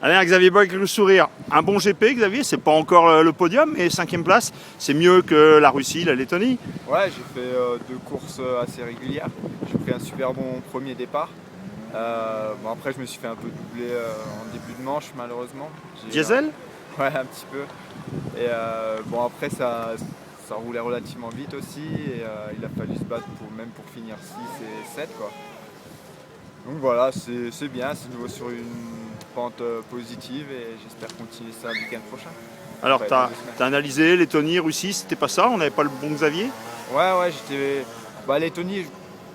Allez, Xavier Boy avec le sourire. Un bon GP, Xavier, c'est pas encore le podium, mais 5e place, c'est mieux que la Russie, la Lettonie. Ouais, j'ai fait 2 courses assez régulières. J'ai pris un super bon premier départ. Bon, après, je me suis fait un peu doubler en début de manche, malheureusement. Diesel Ouais, un petit peu. Et bon, après, ça roulait relativement vite aussi. Et il a fallu se battre même pour finir 6 et 7, quoi. Donc voilà, c'est bien, c'est nouveau sur une pente positive et j'espère continuer ça le week-end prochain. Alors, Après, tu dans as 2 semaines. analysé Lettonie, Russie, c'était pas ça, on n'avait pas le bon Xavier. Ouais, j'étais. Bah, Lettonie,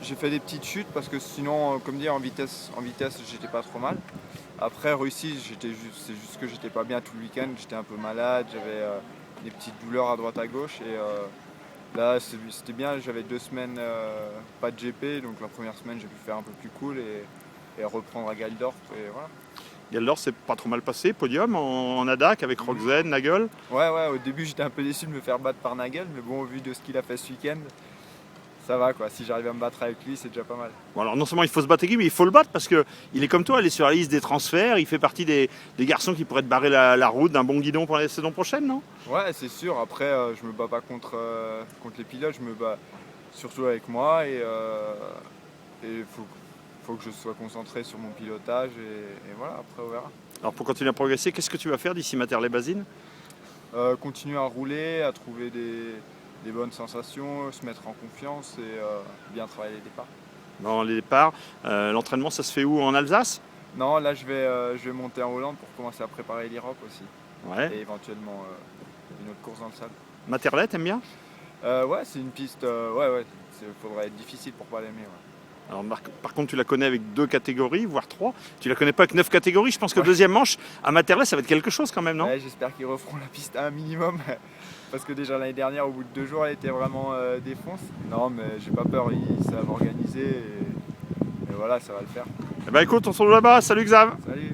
j'ai fait des petites chutes parce que sinon, comme dit, en vitesse, j'étais pas trop mal. Après, Russie, c'est juste que j'étais pas bien tout le week-end, j'étais un peu malade, j'avais des petites douleurs à droite à gauche et là, c'était bien, j'avais 2 semaines pas de GP, donc la première semaine, j'ai pu faire un peu plus cool et reprendre à Galdorf et voilà. Galdor, c'est pas trop mal passé, podium en ADAC avec Roxen, Nagel. Ouais, au début, j'étais un peu déçu de me faire battre par Nagel, mais bon, au vu de ce qu'il a fait ce week-end, ça va quoi. Si j'arrive à me battre avec lui, c'est déjà pas mal. Bon, alors non seulement il faut se battre avec lui, mais il faut le battre parce qu'il est comme toi, il est sur la liste des transferts, il fait partie des garçons qui pourraient te barrer la route d'un bon guidon pour la saison prochaine, non? Ouais, c'est sûr. Après, je me bats pas contre les pilotes, je me bats surtout avec moi et faut que je sois concentré sur mon pilotage et voilà, après on verra. Alors pour continuer à progresser, qu'est-ce que tu vas faire d'ici Mater-les-Basines? Continuer à rouler, à trouver des bonnes sensations, se mettre en confiance et bien travailler les départs. Dans les départs, l'entraînement ça se fait où? En Alsace? Non, là je vais monter en Hollande pour commencer à préparer l'Europe aussi Ouais. et éventuellement une autre course dans le sable. Materlet, t'aimes bien? Ouais, c'est une piste, ouais, faudrait être difficile pour pas l'aimer. Ouais. Alors, par contre, tu la connais avec 2 catégories, voire 3. Tu la connais pas avec 9 catégories. Je pense que Ouais. deuxième manche, à Materlet, ça va être quelque chose quand même, non? Ouais, j'espère qu'ils referont la piste à un minimum parce que déjà l'année dernière, au bout de 2 jours, elle était vraiment défonce. Non, mais j'ai pas peur, ils savent organiser et voilà, ça va le faire. Eh ben écoute, on se retrouve là-bas. Salut Xav! Salut!